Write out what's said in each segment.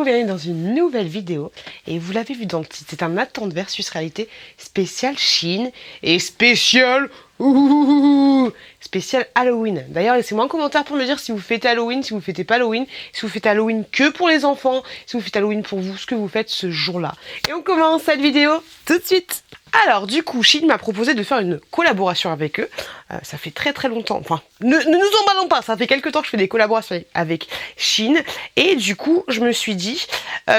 bienvenue dans une nouvelle vidéo. Et vous l'avez vu dans le titre, c'est un attente versus réalité spécial Shein et spécial spécial Halloween. D'ailleurs, laissez-moi un commentaire pour me dire si vous fêtez Halloween, si vous fêtez pas Halloween, si vous fêtez Halloween que pour les enfants, si vous fêtez Halloween pour vous, ce que vous faites ce jour-là. Et on commence cette vidéo tout de suite. Alors du coup, Shein m'a proposé de faire une collaboration avec eux. Ça fait très longtemps, enfin, ne nous emballons pas, ça fait quelques temps que je fais des collaborations avec Shein. Et du coup, je me suis dit,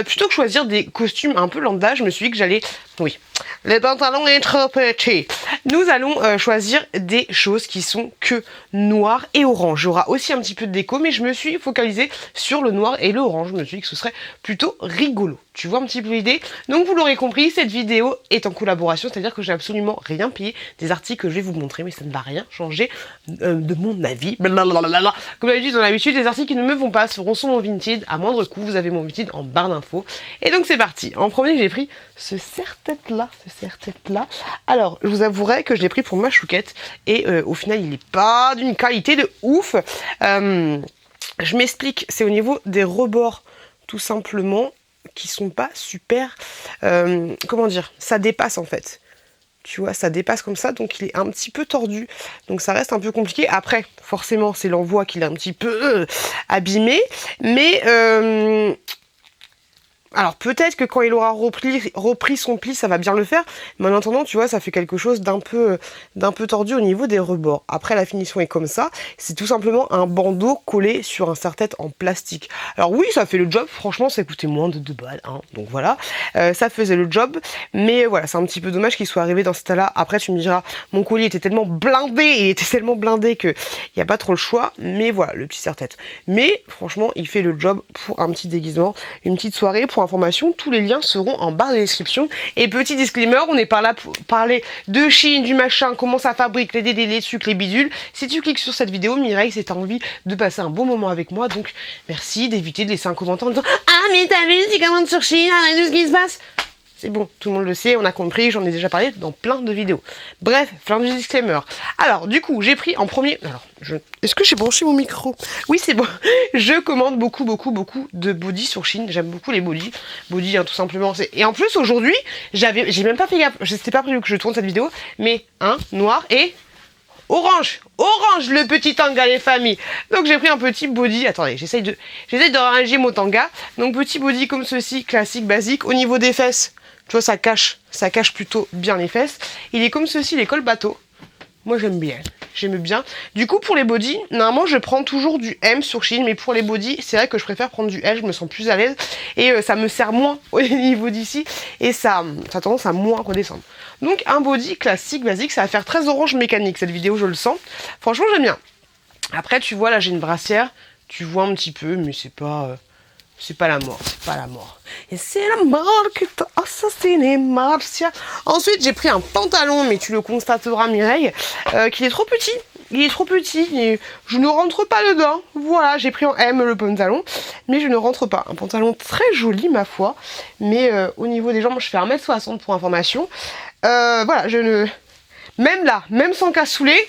plutôt que choisir des costumes un peu lambda, je me suis dit que j'allais... Oui, le pantalon est trop petit. Nous allons choisir des choses qui sont que noir et orange. Il y aura aussi un petit peu de déco, mais je me suis focalisée sur le noir et le orange. Je me suis dit que ce serait plutôt rigolo. Tu vois un petit peu l'idée? Donc vous l'aurez compris, cette vidéo est en collaboration, c'est-à-dire que j'ai absolument rien payé des articles que je vais vous montrer, mais ça ne va rien changer de mon avis. Blablabla. Comme d'habitude, dans l'habitude, les articles qui ne me vont pas seront sur mon Vinted à moindre coût. Vous avez mon Vinted en barre d'infos. Et donc c'est parti. En premier, j'ai pris ce serre-tête là. Alors, je vous avouerai que je l'ai pris pour ma chouquette et au final, il n'est pas d'une qualité de ouf. Je m'explique, c'est au niveau des rebords, tout simplement, qui sont pas super, comment dire, ça dépasse en fait. Tu vois, ça dépasse comme ça, donc il est un petit peu tordu. Donc ça reste un peu compliqué. Après, forcément, c'est l'envoi qui l'a un petit peu abîmé. Mais... alors peut-être que quand il aura repris son pli, ça va bien le faire. Mais en attendant, tu vois, ça fait quelque chose d'un peu tordu au niveau des rebords. Après, la finition est comme ça. C'est tout simplement un bandeau collé sur un serre-tête en plastique. Alors oui, ça fait le job. Franchement, ça coûtait moins de 2 balles. Hein. Donc voilà, ça faisait le job. Mais voilà, c'est un petit peu dommage qu'il soit arrivé dans cet état-là. Après, tu me diras, mon colis était tellement blindé, qu'il n'y a pas trop le choix. Mais voilà, le petit serre-tête. Mais franchement, il fait le job pour un petit déguisement, une petite soirée. Pour information, tous les liens seront en barre de description. Et petit disclaimer, on est par là pour parler de Shein, du machin, comment ça fabrique, les DD, les sucres, les bidules. Si tu cliques sur cette vidéo, Mireille, c'est t'as envie de passer un bon moment avec moi, donc merci d'éviter de laisser un commentaire en disant « Ah mais t'as vu, c'est comment sur Shein, arrête de ce qui se passe !» C'est bon, tout le monde le sait, on a compris, j'en ai déjà parlé dans plein de vidéos. Bref, fin du disclaimer. Alors, du coup, j'ai pris en premier... Alors, est-ce que j'ai branché mon micro? Oui, c'est bon. Je commande beaucoup de body sur Shein. J'aime beaucoup les body. Body, hein, tout simplement. Et en plus, aujourd'hui, j'ai même pas fait gaffe. Je sais pas prévu que je tourne cette vidéo, mais noir et... orange, le petit tanga les familles. Donc j'ai pris un petit body, attendez, j'essaye de ranger mon tanga. Donc petit body comme ceci, classique, basique. Au niveau des fesses, tu vois, ça cache plutôt bien les fesses. Il est comme ceci, les cols bateaux. Moi j'aime bien. Du coup pour les bodys, normalement je prends toujours du M sur Shein, mais pour les bodys, c'est vrai que je préfère prendre du L, je me sens plus à l'aise et ça me sert moins au niveau d'ici et ça a tendance à moins redescendre. Donc un body classique, basique, ça va faire très orange mécanique cette vidéo, je le sens. Franchement j'aime bien. Après tu vois là j'ai une brassière, tu vois un petit peu, mais c'est pas la mort, Et c'est la mort qui t'a assassiné, Marcia. Ensuite, j'ai pris un pantalon, mais tu le constateras, Mireille, qu'il est trop petit. Il est trop petit, et je ne rentre pas dedans. Voilà, j'ai pris en M le pantalon, mais je ne rentre pas. Un pantalon très joli, ma foi. Mais au niveau des jambes, je fais 1m60 pour information. Voilà, même là, même sans cassoulet,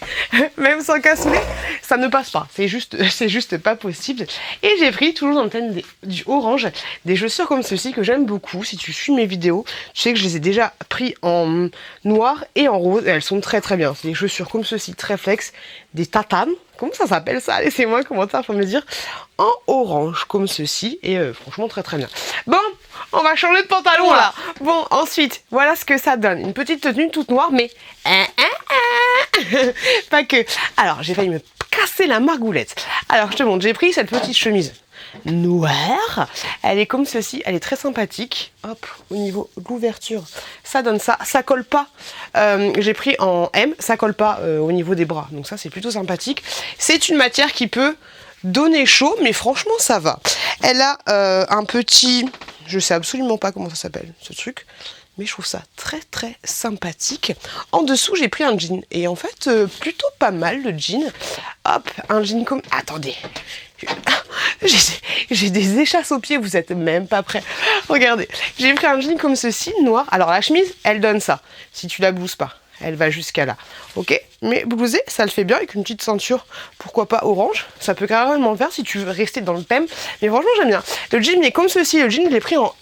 ça ne passe pas. C'est juste pas possible. Et j'ai pris, toujours dans le thème du orange, des chaussures comme ceci que j'aime beaucoup. Si tu suis mes vidéos, tu sais que je les ai déjà pris en noir et en rose. Et elles sont très bien. C'est des chaussures comme ceci, très flex, des tatanes. Comment ça s'appelle ça? Laissez-moi un commentaire pour me dire. En orange comme ceci. Et franchement très bien. Bon, on va changer de pantalon là. Bon, ensuite, voilà ce que ça donne. Une petite tenue toute noire, mais... pas que... Alors, j'ai failli me casser la margoulette. Alors, je te montre, j'ai pris cette petite chemise noire. Elle est comme ceci, elle est très sympathique. Hop, au niveau de l'ouverture, ça donne ça. Ça colle pas. J'ai pris en M, ça colle pas au niveau des bras. Donc ça, c'est plutôt sympathique. C'est une matière qui peut donner chaud, mais franchement, ça va. Elle a un petit... Je sais absolument pas comment ça s'appelle, ce truc. Mais je trouve ça très sympathique. En dessous, j'ai pris un jean. Et en fait, plutôt pas mal le jean. Hop, un jean comme... Attendez. J'ai des échasses aux pieds, vous êtes même pas prêts. Regardez, j'ai pris un jean comme ceci, noir. Alors la chemise, elle donne ça. Si tu la blouses pas. elle va jusqu'à là. Ok, mais blousé, ça le fait bien avec une petite ceinture, pourquoi pas orange. Ça peut carrément le faire si tu veux rester dans le thème. Mais franchement, j'aime bien. Le jean il est comme ceci. Le jean, je l'ai pris en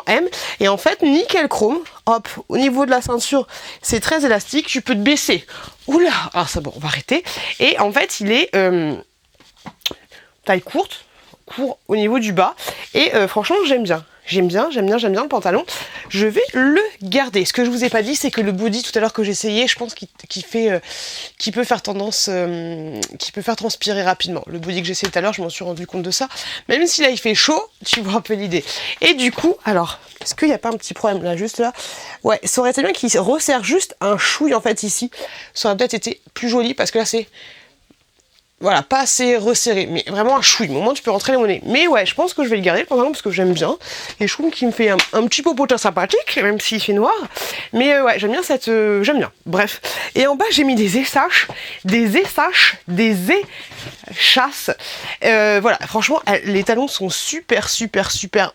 M. Et en fait, nickel chrome. Hop, au niveau de la ceinture, c'est très élastique. Tu peux te baisser. Oula, ah ça bon, on va arrêter. Et en fait, il est taille courte, court au niveau du bas. Et franchement, j'aime bien. J'aime bien le pantalon. Je vais le garder. Ce que je vous ai pas dit, c'est que le body tout à l'heure que j'ai essayé, je pense qu'il peut faire tendance, qui peut faire transpirer rapidement. Le body que j'ai essayé tout à l'heure, je m'en suis rendu compte de ça. Même si là il fait chaud, tu vois un peu l'idée. Et du coup, alors, est-ce qu'il n'y a pas un petit problème là, juste là? Ouais, ça aurait été bien qu'il resserre juste un chouille en fait ici. Ça aurait peut-être été plus joli parce que là c'est... Voilà, pas assez resserré, mais vraiment un chouille. Au moins, tu peux rentrer les monnaies. Mais ouais, je pense que je vais le garder le pantalon parce que j'aime bien. Et je trouve qu'il me fait un petit popotin sympathique, même s'il fait noir. Mais ouais, j'aime bien cette... j'aime bien. Bref. Et en bas, j'ai mis des échasses. Des échasses. Voilà, franchement, les talons sont super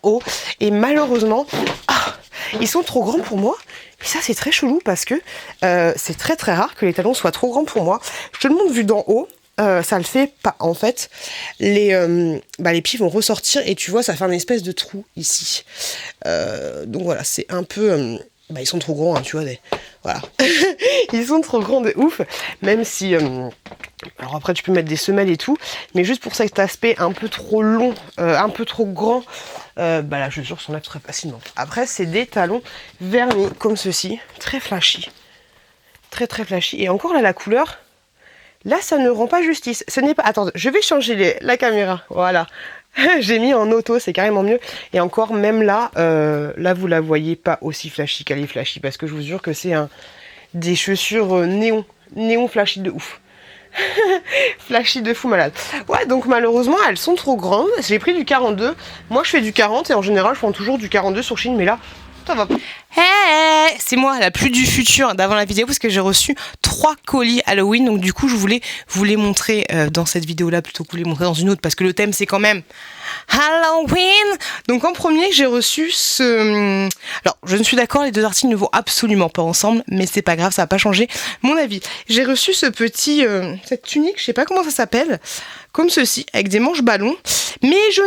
hauts. Et malheureusement, ils sont trop grands pour moi. Et ça, c'est très chelou parce que c'est très rare que les talons soient trop grands pour moi. Je te le montre vu d'en haut. Ça le fait pas. En fait, les pieds vont ressortir et tu vois, ça fait un espèce de trou ici. Donc voilà, c'est un peu... ils sont trop grands, hein, tu vois. Voilà. Ils sont trop grands de ouf. Même si... alors après, tu peux mettre des semelles et tout. Mais juste pour cet aspect un peu trop long, un peu trop grand, là, je jure, s'enlève très facilement. Après, c'est des talons vernis comme ceci. Très flashy. Très flashy. Et encore là, la couleur... Là, ça ne rend pas justice. Ce n'est pas... Attends, je vais changer la caméra. Voilà. J'ai mis en auto, c'est carrément mieux. Et encore, même là, là, vous la voyez pas aussi flashy qu'elle est flashy. Parce que je vous jure que c'est des chaussures néon. Néon flashy de ouf. Flashy de fou malade. Ouais, donc malheureusement, elles sont trop grandes. J'ai pris du 42. Moi, je fais du 40. Et en général, je prends toujours du 42 sur Shein. Mais là... ça va. Hey, c'est moi la plus du futur d'avant la vidéo parce que j'ai reçu 3 colis Halloween, donc du coup je voulais vous les montrer dans cette vidéo là plutôt que vous les montrer dans une autre parce que le thème c'est quand même Halloween. Donc en premier j'ai reçu ce... Alors je ne suis d'accord, les deux articles ne vont absolument pas ensemble, mais c'est pas grave, ça va pas changer mon avis. J'ai reçu ce petit... cette tunique, je sais pas comment ça s'appelle, comme ceci, avec des manches ballons. Mais je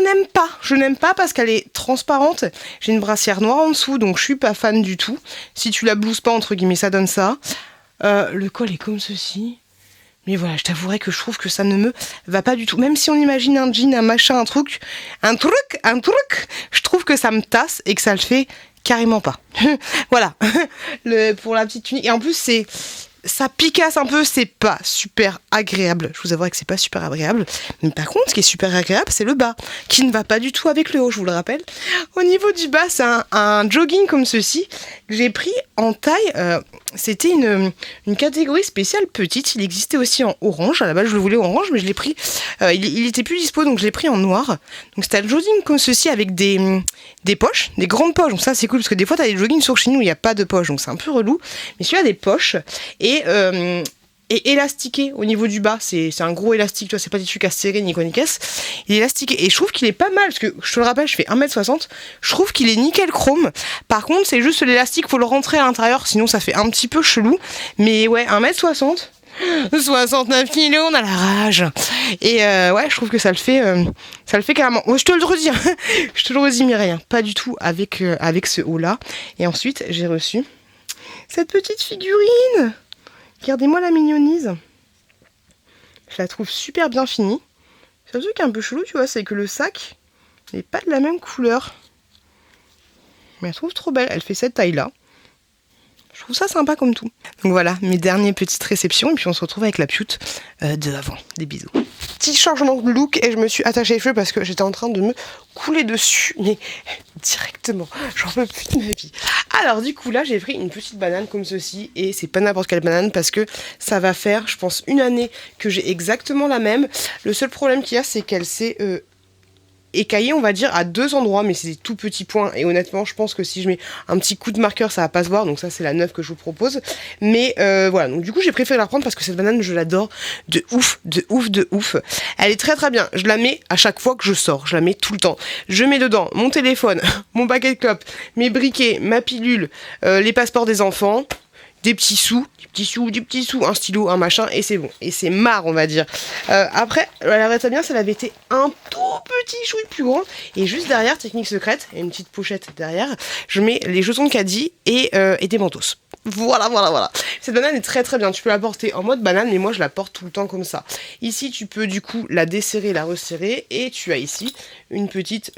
n'aime pas parce qu'elle est transparente. J'ai une brassière noire en dessous, donc je suis pas fan du tout. Si tu la blouses pas, entre guillemets, ça donne ça. Le col est comme ceci. Mais voilà, je t'avouerai que je trouve que ça ne me va pas du tout. Même si on imagine un jean, un machin, un truc, je trouve que ça me tasse et que ça le fait carrément pas. Voilà, pour la petite tunique. Et en plus, ça picasse un peu, c'est pas super agréable. Je vous avouerai que c'est pas super agréable. Mais par contre, ce qui est super agréable, c'est le bas, qui ne va pas du tout avec le haut, je vous le rappelle. Au niveau du bas, c'est un jogging comme ceci, que j'ai pris en taille. C'était une catégorie spéciale petite. Il existait aussi en orange. À la base, je le voulais orange, mais je l'ai pris. Il était plus dispo, donc je l'ai pris en noir. Donc c'était un jogging comme ceci avec des poches, des grandes poches. Donc ça, c'est cool parce que des fois, t'as des joggings sur Shein où il n'y a pas de poche, donc c'est un peu relou. Mais celui-là a des poches et élastiqué au niveau du bas. C'est un gros élastique, tu vois, c'est pas des trucs à serrer ni quoi ni qu'est-ce. Il est élastiqué et je trouve qu'il est pas mal parce que je te le rappelle, je fais 1m60. Je trouve qu'il est nickel chrome. Par contre, c'est juste l'élastique, faut le rentrer à l'intérieur, sinon ça fait un petit peu chelou. Mais ouais, 1m60. 69 kilos, on a la rage. Et ouais, je trouve que ça le fait carrément. Oh, je te le redis, je te le redis Mireille, pas du tout avec ce haut là. Et ensuite, j'ai reçu cette petite figurine. Regardez-moi la mignonise. Je la trouve super bien finie. C'est un truc un peu chelou, tu vois, c'est que le sac n'est pas de la même couleur. Mais je la trouve trop belle. Elle fait cette taille-là. Je trouve ça sympa comme tout. Donc voilà, mes dernières petites réceptions. Et puis on se retrouve avec la pioute de avant. Des bisous. Petit changement de look et je me suis attachée les cheveux parce que j'étais en train de me couler dessus. Mais directement, j'en peux plus de ma vie. Alors du coup là j'ai pris une petite banane comme ceci. Et c'est pas n'importe quelle banane parce que ça va faire, je pense, 1 année que j'ai exactement la même. Le seul problème qu'il y a, c'est qu'elle s'est... écaillé on va dire à 2 endroits, mais c'est des tout petits points et honnêtement je pense que si je mets un petit coup de marqueur ça va pas se voir, donc ça c'est la neuve que je vous propose. Mais voilà, donc du coup j'ai préféré la prendre parce que cette banane je l'adore de ouf. Elle est très bien, je la mets à chaque fois que je sors, je la mets tout le temps. Je mets dedans mon téléphone, mon paquet de clopes, mes briquets, ma pilule, les passeports des enfants. des petits sous, un stylo, un machin, et c'est bon. Et c'est marre, on va dire. Après, elle aurait été bien si elle avait été un tout petit chouille plus grand. Et juste derrière, technique secrète, il y a une petite pochette derrière, je mets les jetons de caddie et des mentos. Voilà. Cette banane est très très bien. Tu peux la porter en mode banane, mais moi je la porte tout le temps comme ça. Ici, tu peux du coup la desserrer, la resserrer, et tu as ici une petite...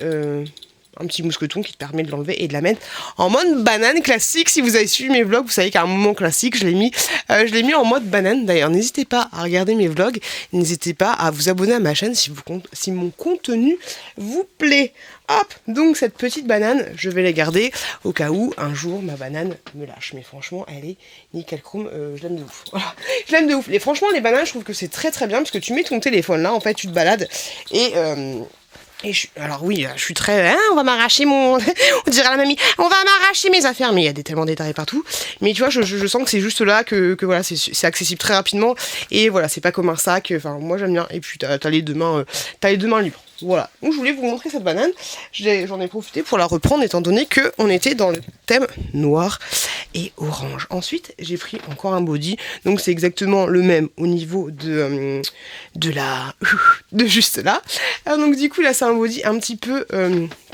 un petit mousqueton qui te permet de l'enlever et de la mettre en mode banane classique. Si vous avez suivi mes vlogs, vous savez qu'à un moment classique, je l'ai mis en mode banane. D'ailleurs, n'hésitez pas à regarder mes vlogs, n'hésitez pas à vous abonner à ma chaîne si mon contenu vous plaît. Hop, donc cette petite banane, je vais la garder au cas où un jour ma banane me lâche. Mais franchement, elle est nickel chrome, je l'aime de ouf. Voilà, je l'aime de ouf. Et franchement, les bananes, je trouve que c'est très très bien parce que tu mets ton téléphone là, en fait, tu te balades et alors oui, je suis très... Hein, on va m'arracher mon... on dirait à la mamie, on va m'arracher mes affaires. Mais il y a tellement détails partout. Mais tu vois, je sens que c'est juste là que voilà, c'est accessible très rapidement. Et voilà, c'est pas comme un sac. Enfin, moi j'aime bien. Et puis t'as les deux mains libres. Voilà, donc je voulais vous montrer cette banane, j'en ai profité pour la reprendre étant donné qu'on était dans le thème noir et orange. Ensuite, j'ai pris encore un body, donc c'est exactement le même au niveau de juste là. Alors, donc du coup là c'est un body un petit peu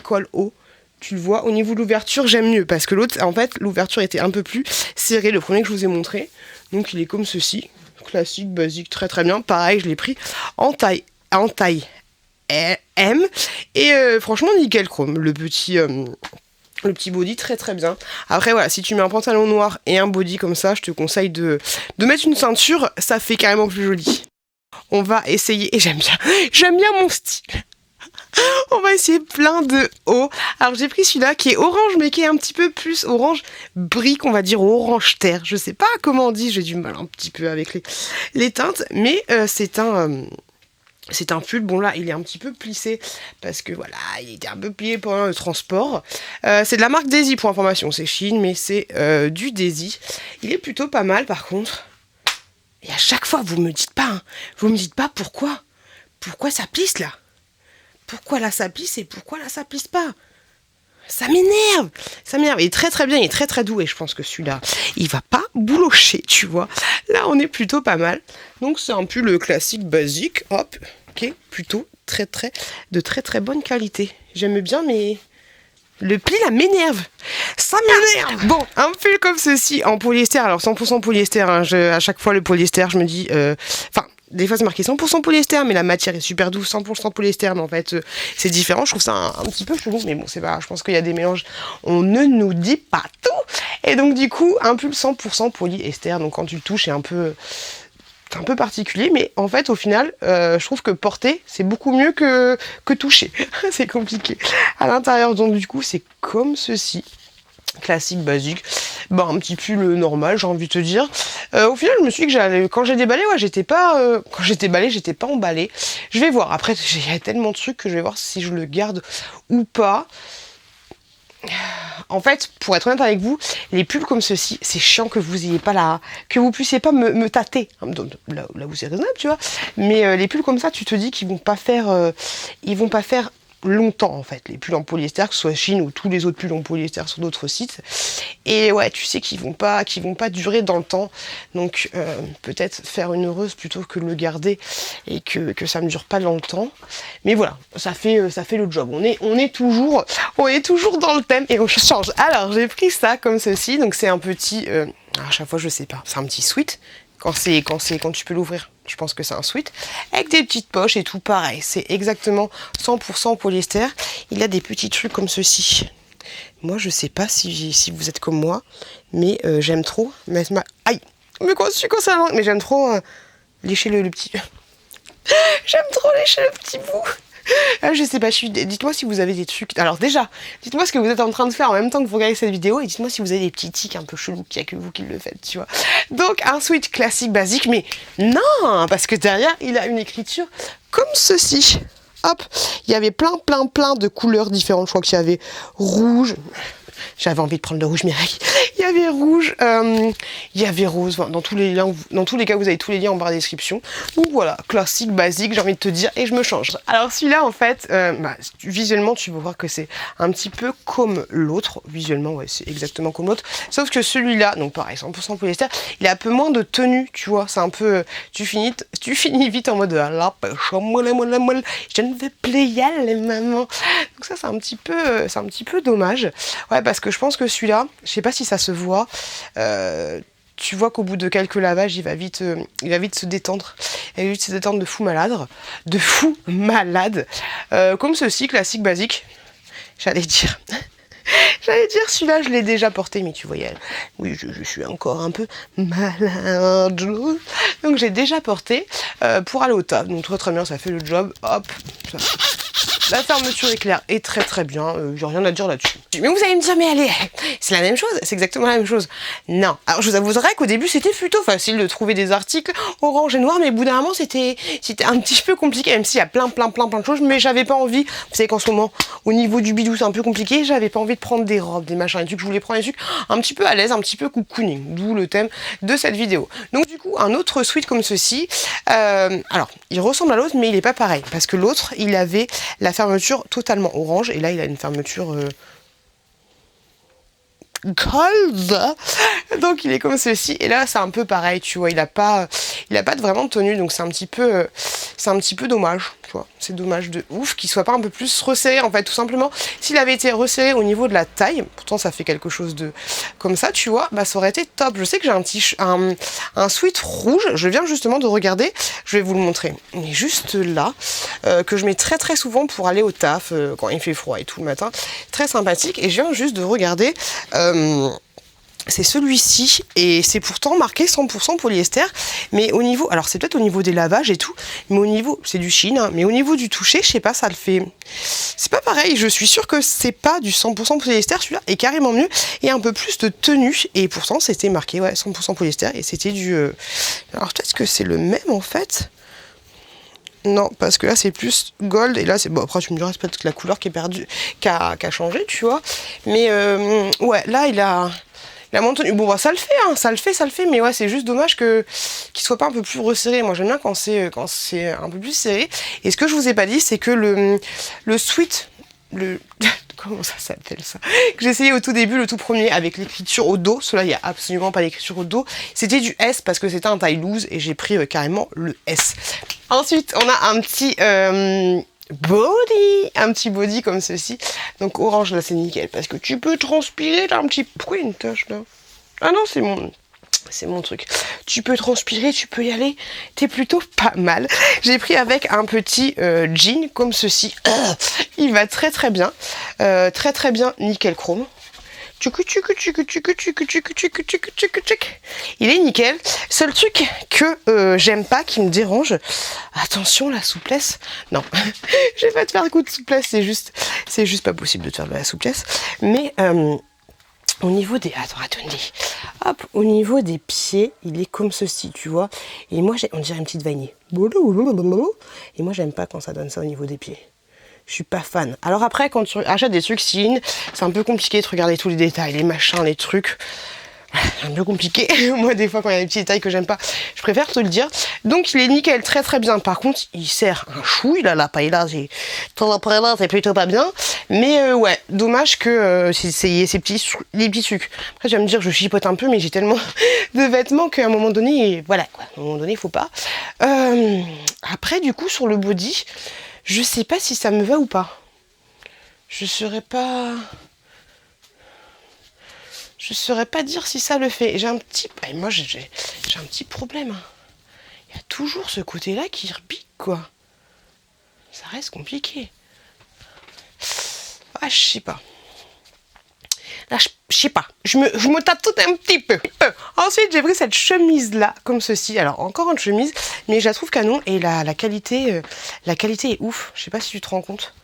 col haut. Tu le vois, au niveau de l'ouverture, j'aime mieux parce que l'autre, en fait, l'ouverture était un peu plus serrée, le premier que je vous ai montré. Donc il est comme ceci, classique, basique, très très bien. Pareil, je l'ai pris en taille M et franchement nickel chrome, le petit body très très bien. Après voilà, si tu mets un pantalon noir et un body comme ça, je te conseille de mettre une ceinture, ça fait carrément plus joli. On va essayer, et j'aime bien mon style. On va essayer plein de hauts. Alors j'ai pris celui-là qui est orange mais qui est un petit peu plus orange brique, on va dire orange terre. Je sais pas comment on dit, j'ai du mal un petit peu avec les teintes, mais c'est un pull, bon là il est un petit peu plissé parce que voilà, il était un peu plié pendant le transport. C'est de la marque Daisy pour information, c'est Chine mais c'est du Daisy. Il est plutôt pas mal par contre. Et à chaque fois vous me dites pas pourquoi ça plisse là. Pourquoi là ça plisse et pourquoi là ça plisse pas. Ça m'énerve. Il est très très bien, il est très très doux et je pense que celui-là, il va pas boulocher, tu vois. Là, on est plutôt pas mal. Donc c'est un pull classique basique, hop, ok, plutôt de très très bonne qualité. J'aime bien, mais le pli là m'énerve. Ça m'énerve. Bon, un pull comme ceci en polyester, alors 100% polyester. Hein, à chaque fois le polyester, je me dis, des fois c'est marqué 100% polyester, mais la matière est super douce, 100% polyester, mais en fait c'est différent, je trouve ça un petit peu chelou, mais bon c'est pas, je pense qu'il y a des mélanges, on ne nous dit pas tout, et donc du coup un pull 100% polyester, donc quand tu le touches c'est un peu particulier, mais en fait au final je trouve que porter c'est beaucoup mieux que toucher, c'est compliqué. À l'intérieur donc du coup c'est comme ceci. Classique, basique, un petit pull normal, j'ai envie de te dire. Au final, je me suis dit que quand j'ai déballé, ouais, j'étais pas emballée. Je vais voir. Après, il y a tellement de trucs que je vais voir si je le garde ou pas. En fait, pour être honnête avec vous, les pulls comme ceci, c'est chiant que vous ayez pas que vous puissiez pas me tâter. Là où c'est raisonnable, tu vois. Mais les pulls comme ça, tu te dis qu'ils vont pas faire longtemps en fait, les pulls en polyester, que ce soit Chine ou tous les autres pulls en polyester sur d'autres sites. Et ouais, tu sais qu'ils vont pas durer dans le temps. Donc peut-être faire une heureuse plutôt que de le garder et que ça ne dure pas dans le temps. Mais voilà, ça fait le job. On est toujours dans le thème et on change. Alors j'ai pris ça comme ceci. Donc c'est un petit, à chaque fois je sais pas, c'est un petit sweat. Quand tu peux l'ouvrir, je pense que c'est un sweat, avec des petites poches et tout pareil, c'est exactement 100% polyester. Il a des petits trucs comme ceci. Moi, je sais pas si vous êtes comme moi, mais j'aime trop. Aïe, mais quand ça langue, mais j'aime trop lécher le petit. J'aime trop lécher le petit bout. Je sais pas, dites-moi si vous avez des trucs. Alors déjà, dites-moi ce que vous êtes en train de faire en même temps que vous regardez cette vidéo et dites-moi si vous avez des petits tics un peu chelous qu'il n'y a que vous qui le faites, tu vois. Donc un switch classique basique, mais non, parce que derrière il a une écriture comme ceci. Hop, il y avait plein de couleurs différentes. Je crois qu'il y avait rouge. J'avais envie de prendre le rouge Mireille. Il y avait rouge, il y avait rose. Enfin, dans tous les cas, vous avez tous les liens en barre de description. Donc voilà, classique, basique, j'ai envie de te dire, et je me change. Alors celui-là, en fait, visuellement, tu vas voir que c'est un petit peu comme l'autre. Visuellement, ouais, c'est exactement comme l'autre. Sauf que celui-là, donc pareil, 100% polyester, il a un peu moins de tenue, tu vois. C'est un peu, tu finis vite en mode la pêche, molle, je ne vais plus y aller, maman. Donc ça, c'est un petit peu dommage. Ouais, parce que je pense que celui-là, je sais pas si ça se voit. Tu vois qu'au bout de quelques lavages, il va vite se détendre. Il va vite se détendre de fou malade. Comme ceci, classique, basique. J'allais dire, celui-là, je l'ai déjà porté, mais tu voyais, oui, je suis encore un peu malade. Donc j'ai déjà porté pour aller au taf. Donc très bien, ça fait le job. Hop, la fermeture éclair est très très bien, j'ai rien à dire là-dessus. Mais vous allez me dire, mais allez, c'est la même chose, c'est exactement la même chose. Non, alors je vous avouerai qu'au début c'était plutôt facile de trouver des articles orange et noir, mais au bout d'un moment c'était un petit peu compliqué, même s'il y a plein de choses, mais j'avais pas envie, vous savez qu'en ce moment, au niveau du bidou c'est un peu compliqué, j'avais pas envie de prendre des robes, des machins, des trucs, je voulais prendre des trucs un petit peu à l'aise, un petit peu cocooning, d'où le thème de cette vidéo. Donc du coup, un autre sweat comme ceci, alors il ressemble à l'autre, mais il est pas pareil, parce que l'autre, il avait la fermeture totalement orange, et là il a une fermeture gold, donc il est comme ceci, et là c'est un peu pareil, tu vois, il a pas vraiment de tenue, donc c'est un petit peu dommage, tu vois, c'est dommage de ouf qu'il soit pas un peu plus resserré, en fait, tout simplement. S'il avait été resserré au niveau de la taille, pourtant ça fait quelque chose de comme ça, tu vois, bah ça aurait été top. Je sais que j'ai un sweat rouge, je viens justement de regarder, je vais vous le montrer, il est juste là, que je mets très très souvent pour aller au taf, quand il fait froid et tout le matin, très sympathique, et je viens juste de regarder, c'est celui-ci, et c'est pourtant marqué 100% polyester, mais au niveau, alors c'est peut-être au niveau des lavages et tout, mais au niveau, c'est du Chine, hein, mais au niveau du toucher, je sais pas, ça le fait, c'est pas pareil, je suis sûre que c'est pas du 100% polyester, celui-là est carrément mieux, et un peu plus de tenue, et pourtant c'était marqué, ouais, 100% polyester, et c'était du, alors peut-être que c'est le même en fait. Non, parce que là c'est plus gold, et là c'est, bon après tu me diras c'est peut-être la couleur qui est perdue, qui a changé, tu vois, mais ouais, là il a moins de tenue. Bon bah ça le fait, mais ouais, c'est juste dommage qu'il soit pas un peu plus resserré. Moi j'aime bien quand c'est un peu plus serré. Et ce que je vous ai pas dit, c'est que le sweat, comment ça s'appelle ça, que j'ai essayé au tout début, le tout premier, avec l'écriture au dos, cela il n'y a absolument pas d'écriture au dos, c'était du S parce que c'était un taille loose, et j'ai pris carrément le S. Ensuite on a un petit body comme ceci, donc orange, là c'est nickel parce que tu peux transpirer, t'as un petit, pourquoi il y a une tache là, ah non c'est mon truc, tu peux transpirer, tu peux y aller, t'es plutôt pas mal. J'ai pris avec un petit jean comme ceci, il va très très bien, nickel chrome. Il est nickel. Seul truc que j'aime pas, qui me dérange. Attention, la souplesse. Non, je vais pas te faire un coup de souplesse. C'est juste pas possible de te faire de la souplesse. Mais au niveau des, attendez. Hop, au niveau des pieds, il est comme ceci, tu vois. Et moi, on dirait une petite vanille. Et moi, j'aime pas quand ça donne ça au niveau des pieds. Je suis pas fan. Alors après, quand tu achètes des trucs Shein, c'est un peu compliqué de regarder tous les détails, les machins, les trucs. C'est un peu compliqué. Moi, des fois, quand il y a des petits détails que j'aime pas, je préfère te le dire. Donc, il est nickel, très très bien. Par contre, il sert un chou. Il a la paille là, c'est plutôt pas bien. Mais ouais, dommage que c'est ces petits trucs. Après, tu vas me dire, je chipote un peu, mais j'ai tellement de vêtements qu'à un moment donné, voilà, quoi. À un moment donné, il faut pas. Après, du coup, sur le body, je sais pas si ça me va ou pas. Je saurais pas dire si ça le fait. J'ai un petit, moi j'ai un petit problème. Il y a toujours ce côté-là qui repique, quoi. Ça reste compliqué. Ah, je sais pas. Là, je sais pas. Je me tape tout un petit peu. Ensuite, j'ai pris cette chemise-là, comme ceci. Alors, encore une chemise, mais je la trouve canon. Et la qualité est ouf. Je sais pas si tu te rends compte.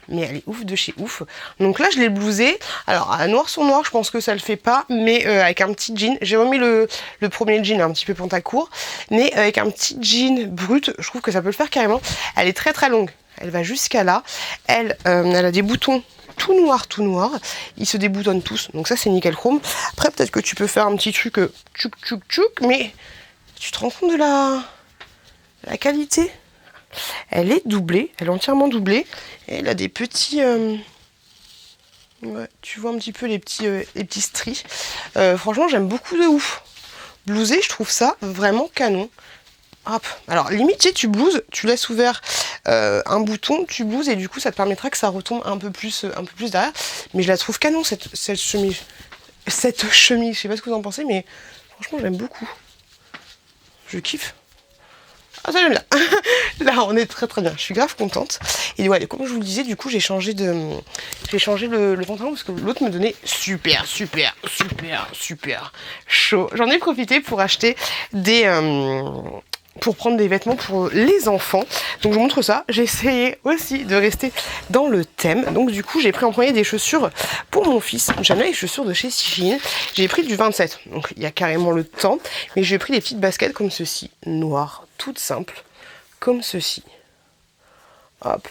Mais elle est ouf de chez ouf. Donc là, je l'ai blousée. Alors, à noir sur noir, je pense que ça le fait pas. Mais avec un petit jean. J'ai remis le premier jean un petit peu pantacourt. Mais avec un petit jean brut, je trouve que ça peut le faire carrément. Elle est très très longue. Elle va jusqu'à là. Elle a des boutons tout noir, tout noir. Ils se déboutonnent tous, donc ça c'est nickel chrome. Après peut-être que tu peux faire un petit truc tchouk tchouk tchouk, mais tu te rends compte de la qualité? Elle est doublée, elle est entièrement doublée. Et elle a des petits... ouais, tu vois un petit peu les petits stries. Franchement j'aime beaucoup de ouf. Blousé, je trouve ça vraiment canon. Hop. Alors limite tu blouses, tu laisses ouvert un bouton, tu blouses et du coup ça te permettra que ça retombe un peu plus derrière. Mais je la trouve canon cette chemise. Cette chemise, je sais pas ce que vous en pensez, mais franchement j'aime beaucoup. Je kiffe. Ah ça j'aime bien. Là on est très très bien, je suis grave contente. Et ouais, comme je vous le disais, du coup j'ai changé le pantalon parce que l'autre me donnait super chaud. J'en ai profité pour acheter pour prendre des vêtements pour les enfants. Donc je vous montre ça. J'ai essayé aussi de rester dans le thème. Donc du coup j'ai pris en premier des chaussures pour mon fils. J'aime bien les chaussures de chez Shein. J'ai pris du 27. Donc il y a carrément le temps. Mais j'ai pris des petites baskets comme ceci, noires, toutes simples, comme ceci. Hop.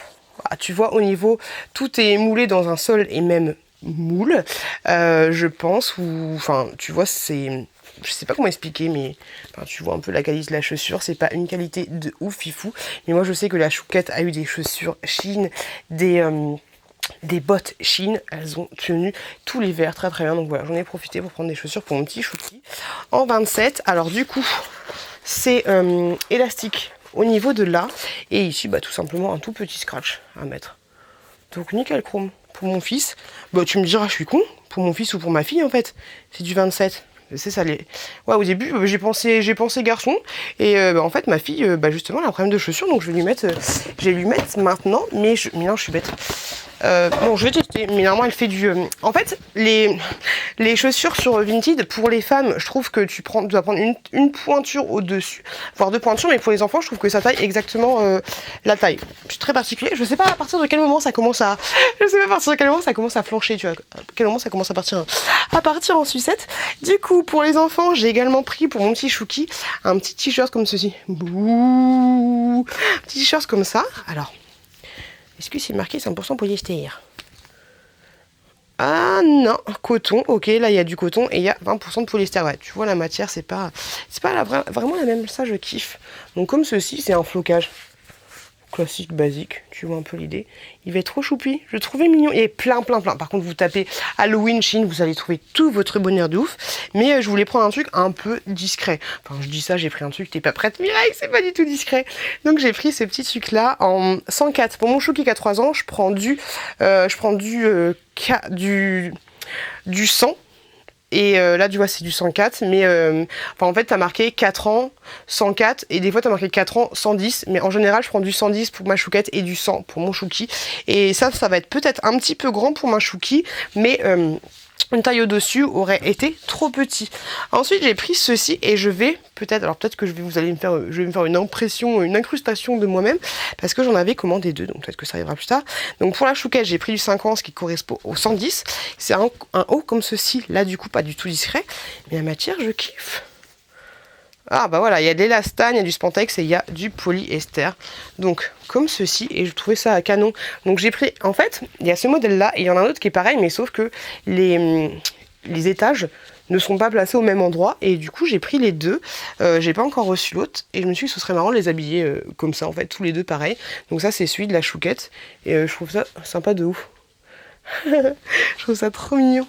Ah, tu vois au niveau, tout est moulé dans un sol et même moule. Je pense, ou enfin tu vois c'est... Je sais pas comment expliquer, mais enfin, tu vois un peu la qualité de la chaussure. C'est pas une qualité de ouf fifou. Mais moi, je sais que la chouquette a eu des chaussures Shein, des bottes Shein. Elles ont tenu tout l'hiver très très bien. Donc voilà, j'en ai profité pour prendre des chaussures pour mon petit chouki en 27. Alors du coup, c'est élastique au niveau de là. Et ici, bah, tout simplement un tout petit scratch à mettre. Donc nickel chrome pour mon fils. Bah, tu me diras, je suis con. Pour mon fils ou pour ma fille, en fait. C'est du 27. C'est ça les... Ouais, au début j'ai pensé garçon et en fait ma fille justement elle a un problème de chaussures donc je vais lui mettre maintenant mais non je suis bête. Bon je vais tester mais normalement elle fait du en fait les chaussures sur Vinted pour les femmes je trouve que tu dois prendre une pointure au dessus voire deux pointures mais pour les enfants je trouve que ça taille exactement la taille. C'est très particulier, je sais pas à partir de quel moment ça commence à flancher, tu vois, à quel moment ça commence à partir en sucette. Du coup pour les enfants j'ai également pris pour mon petit chouki un petit t-shirt comme ceci. Bouh, petit t-shirt comme ça. Alors est-ce que c'est marqué 100% polyester? Ah non, coton, ok, là il y a du coton et il y a 20% de polyester. Ouais, tu vois la matière, c'est pas vraiment la même, ça je kiffe. Donc comme ceci, c'est un flocage. Classique, basique, tu vois un peu l'idée. Il va être trop choupi, je le trouvais mignon. Et plein. Par contre, vous tapez Halloween Shein, vous allez trouver tout votre bonheur de ouf. Mais je voulais prendre un truc un peu discret. Enfin, je dis ça, j'ai pris un truc, t'es pas prête, Mireille, c'est pas du tout discret. Donc j'ai pris ce petit truc-là en 104. Pour mon chouki qui a 3 ans, je prends du 100. Et là, tu vois, c'est du 104, mais en fait, t'as marqué 4 ans, 104, et des fois, t'as marqué 4 ans, 110, mais en général, je prends du 110 pour ma chouquette et du 100 pour mon chouki. Et ça va être peut-être un petit peu grand pour ma chouki, mais une taille au-dessus aurait été trop petit. Ensuite, j'ai pris ceci et je vais peut-être que je vais me faire une impression, une incrustation de moi-même parce que j'en avais commandé 2, donc peut-être que ça arrivera plus tard. Donc pour la chouquette, j'ai pris du 50, ce qui correspond au 110. C'est un haut comme ceci, là du coup pas du tout discret, mais la matière, je kiffe. Ah bah voilà, il y a de l'élastane, il y a du spandex et il y a du polyester. Donc comme ceci, et je trouvais ça canon. Donc j'ai pris, en fait, il y a ce modèle là et il y en a un autre qui est pareil, mais sauf que les étages ne sont pas placés au même endroit. Et du coup j'ai pris les deux, j'ai pas encore reçu l'autre. Et je me suis dit que ce serait marrant de les habiller comme ça, en fait, tous les deux pareil. Donc ça c'est celui de la chouquette. Et je trouve ça sympa de ouf. Je trouve ça trop mignon.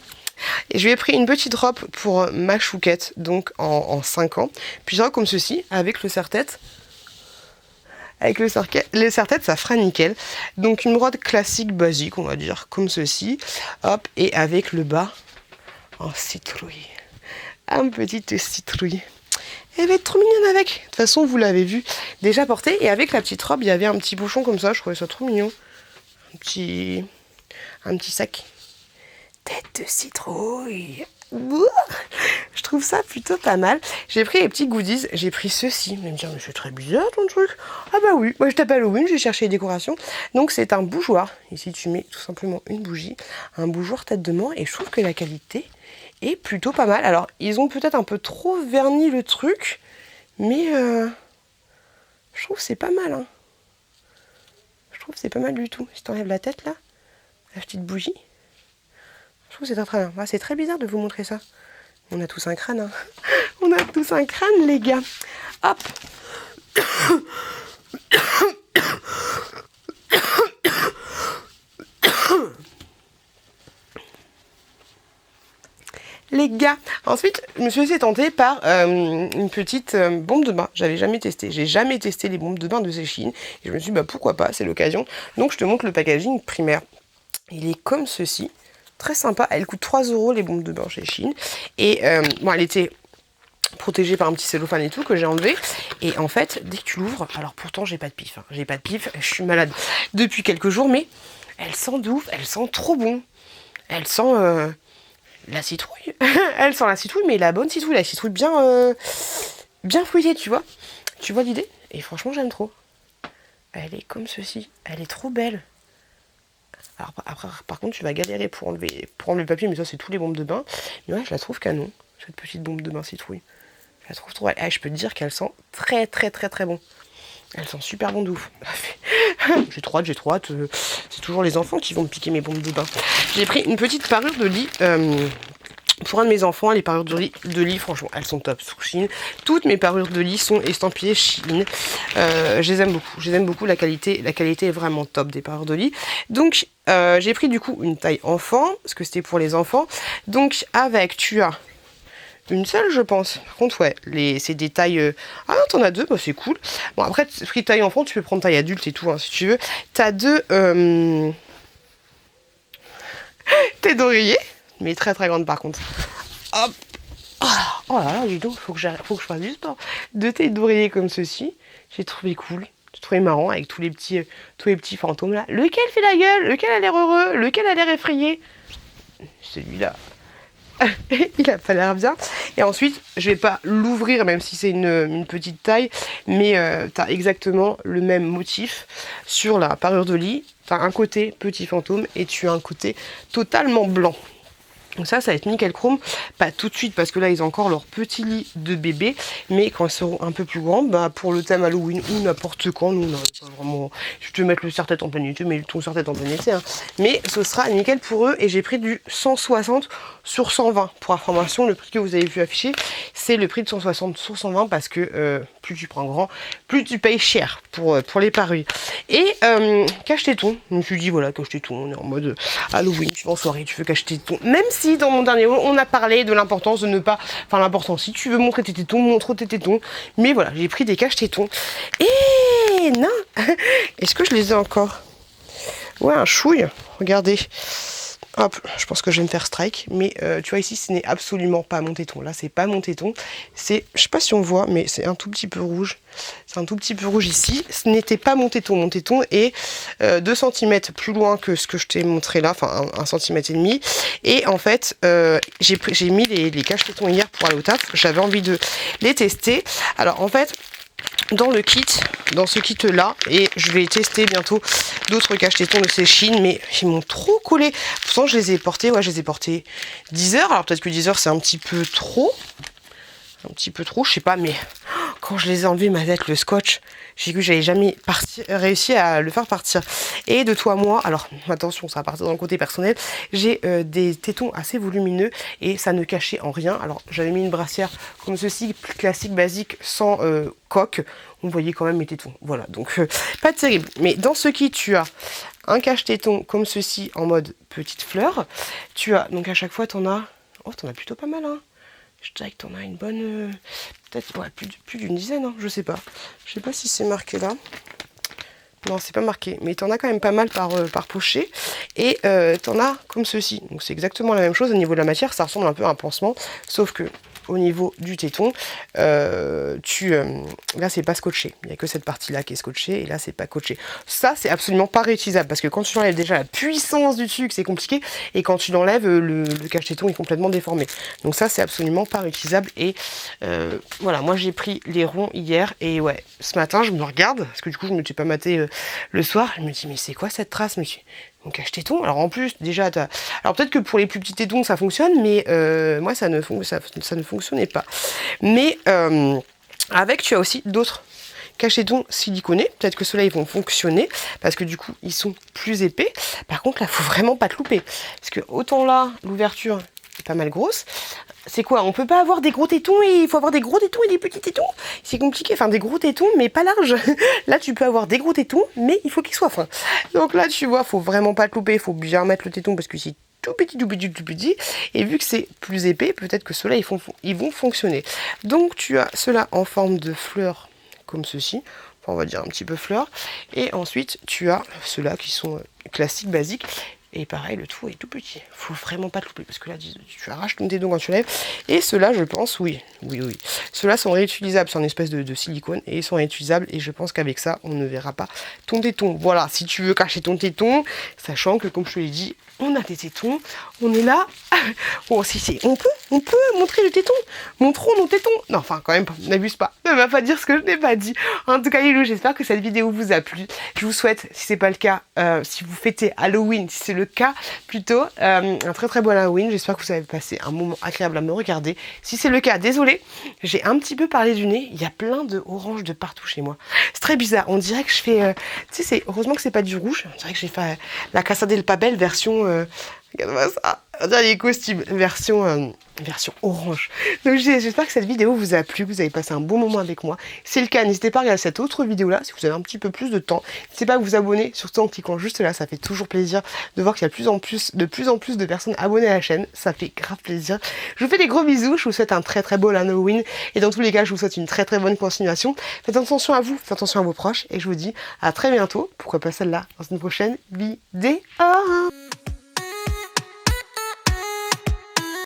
Et je lui ai pris une petite robe pour ma chouquette, donc en 5 ans. Puis genre comme ceci, avec le serre-tête. Avec le serre-tête, ça fera nickel. Donc une robe classique, basique, on va dire, comme ceci. Hop, et avec le bas en citrouille. Un petit citrouille. Elle va être trop mignonne avec. De toute façon, vous l'avez vu déjà portée. Et avec la petite robe, il y avait un petit bouchon comme ça. Je trouvais ça trop mignon. Un petit sac. Tête de citrouille. Ouh, je trouve ça plutôt pas mal. J'ai pris les petits goodies. J'ai pris ceci. Vous allez me dire, mais c'est très bizarre ton truc. Ah bah oui, moi je tape Halloween, j'ai cherché les décorations. Donc c'est un bougeoir. Ici tu mets tout simplement une bougie. Un bougeoir tête de mort. Et je trouve que la qualité est plutôt pas mal. Alors ils ont peut-être un peu trop verni le truc. Mais je trouve que c'est pas mal. Hein. Je trouve que c'est pas mal du tout. Si t'enlèves la tête là. La petite bougie. Je trouve que c'est très très bien. Ah, c'est très bizarre de vous montrer ça. On a tous un crâne, hein. On a tous un crâne, les gars. Hop. Les gars, ensuite, je me suis laissée tenter par une petite bombe de bain. J'avais jamais testé. J'ai jamais testé les bombes de bain de chez Shein. Et je me suis dit, bah pourquoi pas, c'est l'occasion. Donc, je te montre le packaging primaire. Il est comme ceci. Très sympa. Elle coûte 3 € les bombes de bain chez Shein. Et bon, elle était protégée par un petit cellophane et tout que j'ai enlevé. Et en fait, dès que tu l'ouvres, alors pourtant, j'ai pas de pif. Hein. J'ai pas de pif. Je suis malade depuis quelques jours, mais elle sent de ouf. Elle sent trop bon. Elle sent la citrouille. Elle sent la citrouille, mais la bonne citrouille. La citrouille bien, bien fouillée, tu vois. Tu vois l'idée? Et franchement, j'aime trop. Elle est comme ceci. Elle est trop belle. Alors après, par contre, tu vas galérer pour enlever le papier, mais ça, c'est tous les bombes de bain. Mais ouais, je la trouve canon, cette petite bombe de bain citrouille. Je la trouve trop belle. Ah, je peux te dire qu'elle sent très, très, très, très bon. Elle sent super bon de ouf. J'ai trop hâte. C'est toujours les enfants qui vont me piquer mes bombes de bain. J'ai pris une petite parure de lit. Pour un de mes enfants, les parures de lit, franchement, elles sont top sur Shein. Toutes mes parures de lit sont estampillées Shein. Je les aime beaucoup. La qualité est vraiment top des parures de lit. Donc, j'ai pris du coup une taille enfant, parce que c'était pour les enfants. Donc, tu as une seule, je pense. Par contre, ouais, c'est des tailles... Ah non, t'en as deux, bah, c'est cool. Bon, après, pris taille enfant, tu peux prendre taille adulte et tout, hein, si tu veux. T'as deux... T'es d'oreiller, mais très très grande par contre. Hop. Oh là là, dis donc, faut que je fasse du sport. Deux têtes d'oreiller comme ceci, j'ai trouvé cool. J'ai trouvé marrant avec tous les petits fantômes là. Lequel fait la gueule? Lequel a l'air heureux? Lequel a l'air effrayé? Celui-là. Il a pas l'air bien. Et ensuite, je vais pas l'ouvrir, même si c'est une petite taille, mais t'as exactement le même motif sur la parure de lit. T'as un côté petit fantôme et tu as un côté totalement blanc. Donc ça va être nickel chrome, pas tout de suite parce que là ils ont encore leur petit lit de bébé, mais quand ils seront un peu plus grands, bah pour le thème Halloween ou n'importe quand, nous on n'aurait pas vraiment, je vais te mettre le serre-tête en plein été, mais ton serre-tête en plein été, hein. Mais ce sera nickel pour eux et j'ai pris du 160 sur 120. Pour information, le prix que vous avez vu afficher, c'est le prix de 160 sur 120 parce que plus tu prends grand, plus tu payes cher pour les parures. Et cache-téton, je me suis dit voilà, cache-téton, on est en mode Halloween, tu vas en soirée, tu veux cache-téton, même si dans mon dernier haul, on a parlé de l'importance de ne pas... Enfin, l'importance, si tu veux montrer tes tétons, montre tes tétons. Mais voilà, j'ai pris des cache-tétons. Et non. Est-ce que je les ai encore? Ouais, un chouille. Regardez. Hop, je pense que je vais me faire strike. Mais tu vois ici, ce n'est absolument pas mon téton. Là, c'est pas mon téton. C'est, je sais pas si on voit, mais c'est un tout petit peu rouge. C'est un tout petit peu rouge ici. Ce n'était pas mon téton. Mon téton est 2 cm plus loin que ce que je t'ai montré là. Enfin, 1,5 cm. Et en fait, j'ai mis les cache-tétons hier pour aller au taf. J'avais envie de les tester. Alors, en fait... dans ce kit là, et je vais tester bientôt d'autres cache-tétons de ces Shein, mais ils m'ont trop collé. Pourtant je les ai portés, ouais, je les ai portés 10 heures, alors peut-être que 10 heures c'est un petit peu trop, je sais pas, mais quand je les ai enlevés, ma tête, le scotch, j'ai vu que j'avais jamais réussi à le faire partir. Et de toi à moi, alors attention, ça va partir dans le côté personnel, j'ai des tétons assez volumineux et ça ne cachait en rien. Alors j'avais mis une brassière comme ceci, classique, basique, sans coque. On voyait quand même mes tétons. Voilà, donc pas terrible. Mais dans ce kit, tu as un cache-téton comme ceci en mode petite fleur. Tu as, donc à chaque fois, t'en as plutôt pas mal, hein. Je dirais que t'en as une bonne... peut-être ouais, plus d'une dizaine, hein, je sais pas. Je sais pas si c'est marqué là. Non, c'est pas marqué. Mais t'en as quand même pas mal par pochet. Et t'en as comme ceci. Donc c'est exactement la même chose. Au niveau de la matière, ça ressemble un peu à un pansement. Sauf que au niveau du téton, là c'est pas scotché. Il n'y a que cette partie-là qui est scotchée. Et là, c'est pas scotché. Ça, c'est absolument pas réutilisable. Parce que quand tu enlèves déjà la puissance du sucre, c'est compliqué. Et quand tu l'enlèves, le cache-téton est complètement déformé. Donc ça, c'est absolument pas réutilisable. Et voilà, moi j'ai pris les ronds hier. Et ouais, ce matin, je me regarde. Parce que du coup, je me suis pas maté le soir. Je me dis, mais c'est quoi cette trace, monsieur? mon cache-téton. Alors en plus, déjà, alors peut-être que pour les plus petits tétons, ça fonctionne, mais moi, ça ne fonctionnait pas. Mais avec, tu as aussi d'autres cachetons siliconés. Peut-être que ceux-là, ils vont fonctionner parce que du coup, ils sont plus épais. Par contre, là, faut vraiment pas te louper. Parce que autant là, l'ouverture est pas mal grosse. C'est quoi? On peut pas avoir des gros tétons et il faut avoir des gros tétons et des petits tétons. C'est compliqué. Enfin, des gros tétons, mais pas larges. Là, tu peux avoir des gros tétons, mais il faut qu'ils soient fins. Donc là, tu vois, faut vraiment pas te louper. Il faut bien mettre le téton parce que c'est tout petit, tout petit, tout petit. Et vu que c'est plus épais, peut-être que ceux-là, ils vont fonctionner. Donc, tu as ceux-là en forme de fleurs, comme ceci. Enfin, on va dire un petit peu fleurs. Et ensuite, tu as ceux-là qui sont classiques, basiques. Et pareil, le trou est tout petit. Faut vraiment pas te louper parce que là, tu arraches ton téton quand tu lèves. Et ceux-là, je pense, oui. Ceux-là sont réutilisables. C'est une espèce de silicone et ils sont réutilisables. Et je pense qu'avec ça, on ne verra pas ton téton. Voilà, si tu veux cacher ton téton, sachant que, comme je te l'ai dit, on a des tétons. On est là. Bon, on peut montrer le téton. Montrons nos tétons. Non, enfin, quand même, n'abuse pas. Ne va pas dire ce que je n'ai pas dit. En tout cas, les loups, j'espère que cette vidéo vous a plu. Je vous souhaite, si c'est pas le cas, si vous fêtez Halloween, si c'est le cas plutôt, un très très bon Halloween. J'espère que vous avez passé un moment agréable à me regarder. Si c'est le cas, désolé, j'ai un petit peu parlé du nez. Il y a plein de orange de partout chez moi. C'est très bizarre. On dirait que je fais, tu sais, heureusement que c'est pas du rouge. On dirait que j'ai fait la Casa del Papel version, regarde-moi ça. On dirait les costumes version orange. Donc j'espère que cette vidéo vous a plu, que vous avez passé un bon moment avec moi. Si c'est le cas, n'hésitez pas à regarder cette autre vidéo là, si vous avez un petit peu plus de temps. N'hésitez pas à vous abonner, surtout en cliquant juste là, ça fait toujours plaisir de voir qu'il y a de plus en plus de personnes abonnées à la chaîne. Ça fait grave plaisir. Je vous fais des gros bisous, je vous souhaite un très très beau Halloween. Et dans tous les cas, je vous souhaite une très très bonne continuation. Faites attention à vous, faites attention à vos proches. Et je vous dis à très bientôt, pourquoi pas celle-là, dans une prochaine vidéo.